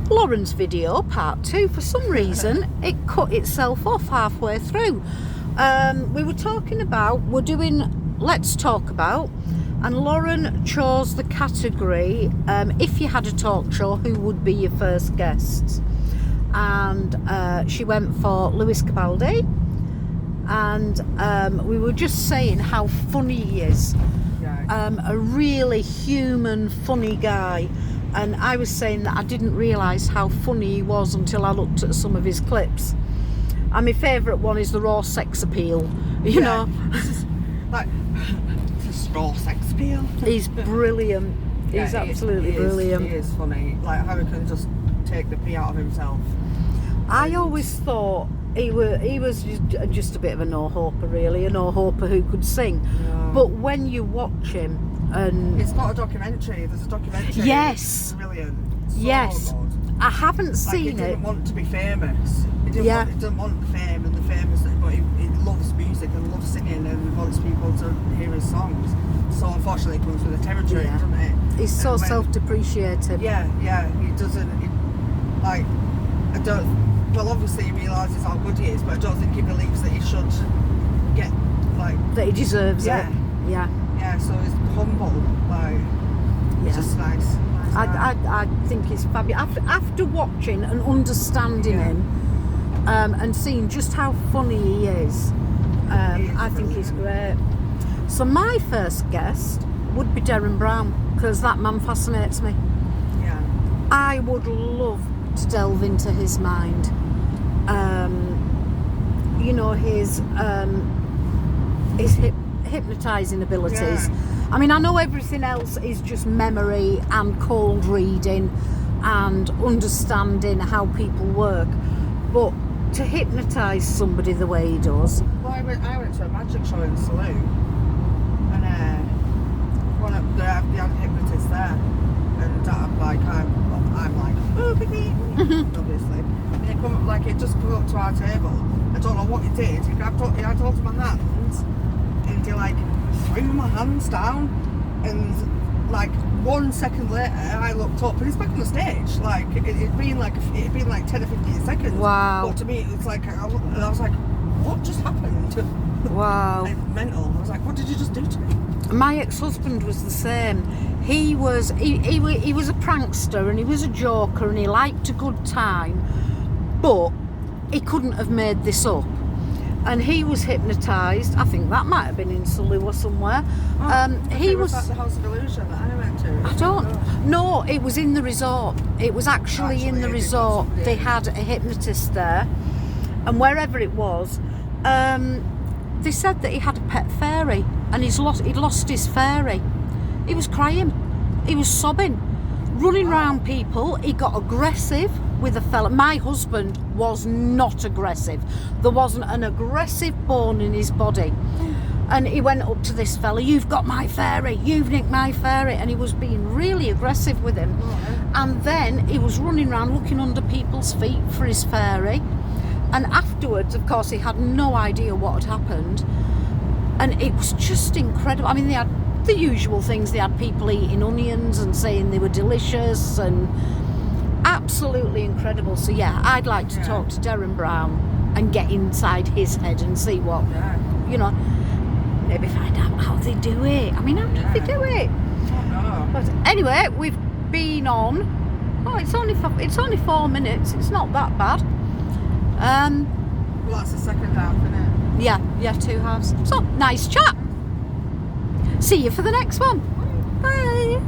Lauren's video, part 2, for some reason, it cut itself off halfway through. We were talking about, we're doing Let's Talk About, and Lauren chose the category, if you had a talk show, who would be your first guests? And she went for Lewis Capaldi, and we were just saying how funny he is. A really human, funny guy. And I was saying that I didn't realise how funny he was until I looked at some of his clips. And my favourite one is the raw sex appeal, you know. Like, this raw sex appeal. He's brilliant. He's absolutely brilliant. He is funny. Like, how he can just take the pee out of himself. I always thought he was just a bit of a no-hoper, really, a no-hoper who could sing. No. But when you watch him, and it's not a documentary. There's a documentary. Yes. It's brilliant. So yes. Good. I haven't seen it. He didn't want to be famous. He didn't want the fame and the famous, but he loves music and loves singing and wants people to hear his songs. So unfortunately, it comes with the territory, doesn't it? He's so self-depreciating. Yeah. He doesn't. I don't. Well, obviously he realises how good he is, but I don't think he believes that he should get that he deserves it. Yeah. Yeah, so he's humble, it's just nice. I think he's fabulous. After watching and understanding him, and seeing just how funny he is, I think he's great. So my first guest would be Darren Brown, because that man fascinates me. Yeah. I would love to delve into his mind. His hypnotising abilities. I mean, I know everything else is just memory and cold reading and understanding how people work, but to hypnotise somebody the way he does. Well, I went to a magic show in Saloon, and they had hypnotists there, and I'm like, oh, baby, obviously. And he just come up to our table. I don't know what he did. He grabbed hold of my hands, and he threw my hands down, and 1 second later I looked up and he's back on the stage. It'd been like 10 or 15 seconds. Wow. But to me it was I was like, what just happened? Wow. Mental. I was like, what did you just do to me? My ex-husband was the same. He was a prankster, and he was a joker, and he liked a good time, but he couldn't have made this up. And he was hypnotised. I think that might have been in Sulu or somewhere. He was at the House of Illusion that I went to. I don't. No, it was in the resort. It was actually in the resort. They had a hypnotist there, and wherever it was, they said that he had a pet fairy, and he'd lost his fairy. He was crying. He was sobbing, running around people. He got aggressive with a fella. My husband was not aggressive. There wasn't an aggressive bone in his body. And he went up to this fella, you've got my fairy, you've nicked my fairy, and he was being really aggressive with him. And then he was running around looking under people's feet for his fairy. And afterwards, of course, he had no idea what had happened. And it was just incredible. I mean, they had the usual things. They had people eating onions and saying they were delicious, and absolutely incredible. So yeah, I'd like to talk to Darren Brown and get inside his head and see what, maybe find out how they do it. I mean, how do they do it? But anyway, we've been on. Oh, it's only 4 minutes. It's not that bad. Well, that's the second half, isn't it? Yeah, 2 halves. So nice chat. See you for the next one. Bye.